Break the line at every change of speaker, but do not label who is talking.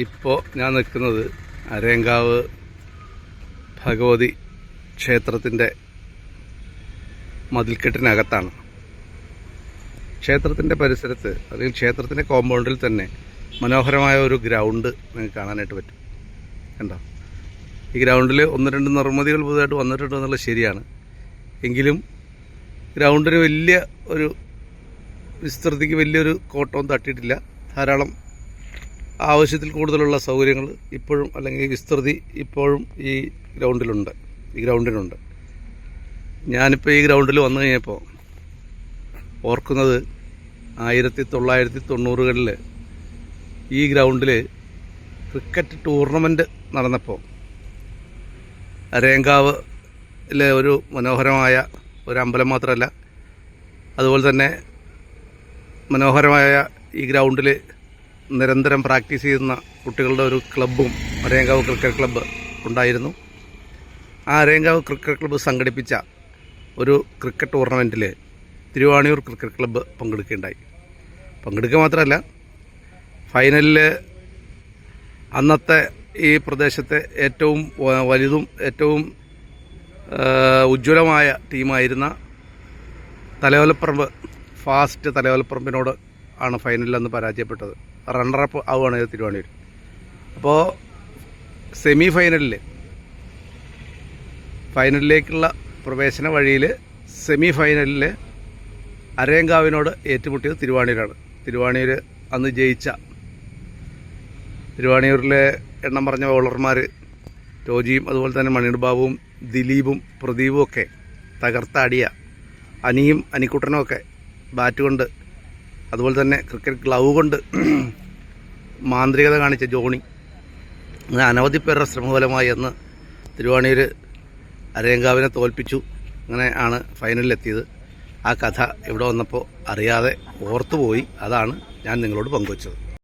ഇപ്പോൾ ഞാൻ നിൽക്കുന്നത് അരയങ്കാവ് ഭഗവതി ക്ഷേത്രത്തിൻ്റെ മതിൽക്കെട്ടിനകത്താണ്. ക്ഷേത്രത്തിൻ്റെ പരിസരത്ത് അല്ലെങ്കിൽ ക്ഷേത്രത്തിൻ്റെ കോമ്പൗണ്ടിൽ തന്നെ മനോഹരമായ ഒരു ഗ്രൗണ്ട് നിങ്ങൾക്ക് കാണാനായിട്ട് പറ്റും. കണ്ടോ? ഈ ഗ്രൗണ്ടിൽ 1-2 നിർമ്മിതികൾ പുതുതായിട്ട് വന്നിട്ടുണ്ട് എന്നുള്ളത് ശരിയാണ്. എങ്കിലും ഗ്രൗണ്ടിന് വലിയ ഒരു വിസ്തൃതിക്ക് വലിയൊരു കോട്ടവും തട്ടിയിട്ടില്ല. ധാരാളം ആവശ്യത്തിൽ കൂടുതലുള്ള സൗകര്യങ്ങൾ ഇപ്പോഴും അല്ലെങ്കിൽ വിസ്തൃതി ഇപ്പോഴും ഈ ഗ്രൗണ്ടിനുണ്ട്. ഞാനിപ്പോൾ ഈ ഗ്രൗണ്ടിൽ വന്നു കഴിഞ്ഞപ്പോൾ ഓർക്കുന്നത് 1990കളിൽ ഈ ഗ്രൗണ്ടിൽ ക്രിക്കറ്റ് ടൂർണമെൻറ്റ് നടന്നപ്പോൾ അരയങ്കാവിലെ ഒരു മനോഹരമായ ഒരു അമ്പലം മാത്രമല്ല, അതുപോലെ തന്നെ മനോഹരമായ ഈ ഗ്രൗണ്ടിൽ നിരന്തരം പ്രാക്ടീസ് ചെയ്യുന്ന കുട്ടികളുടെ ഒരു ക്ലബ്ബും അരയങ്കാവ് ക്രിക്കറ്റ് ക്ലബ്ബ് ഉണ്ടായിരുന്നു. ആ അരയങ്കാവ് ക്രിക്കറ്റ് ക്ലബ്ബ് സംഘടിപ്പിച്ച ഒരു ക്രിക്കറ്റ് ടൂർണമെൻറ്റിൽ തിരുവാണിയൂർ ക്രിക്കറ്റ് ക്ലബ്ബ് പങ്കെടുക്കുക മാത്രമല്ല, ഫൈനലിൽ അന്നത്തെ ഈ പ്രദേശത്തെ ഏറ്റവും വലുതും ഏറ്റവും ഉജ്ജ്വലമായ ടീമായിരുന്ന ഫാസ്റ്റ് തലയോലപ്പറമ്പിനോട് ആണ് ഫൈനലിൽ അന്ന് പരാജയപ്പെട്ടത്. റണ്ണറപ്പ് ആവുകയാണ് തിരുവാണിയൂർ. അപ്പോൾ ഫൈനലിലേക്കുള്ള പ്രവേശന വഴിയിൽ സെമിഫൈനലിൽ അരയങ്കാവിനോട് ഏറ്റുമുട്ടിയത് തിരുവാണിയൂരാണ്. തിരുവാണിയൂർ അന്ന് ജയിച്ച തിരുവാണിയൂരിലെ എണ്ണം പറഞ്ഞ ബൗളർമാർ ടോജിയും അതുപോലെ തന്നെ മണിയർ ബാബുവും ദിലീപും പ്രദീപും ഒക്കെ തകർത്താടിയ അനിക്കുട്ടനും ഒക്കെ ബാറ്റ് കൊണ്ട് അതുപോലെ തന്നെ ക്രിക്കറ്റ് ഗ്ലൗ കൊണ്ട് മാന്ത്രികത കാണിച്ച ജോണി, അങ്ങനെ അനവധി പേരുടെ ശ്രമഫലമായി അന്ന് തിരുവാണിയൂർ അരയങ്കാവിനെ തോൽപ്പിച്ചു. അങ്ങനെ ആണ് ഫൈനലിലെത്തിയത്. ആ കഥ ഇവിടെ വന്നപ്പോൾ അറിയാതെ ഓർത്തുപോയി. അതാണ് ഞാൻ നിങ്ങളോട് പങ്കുവച്ചത്.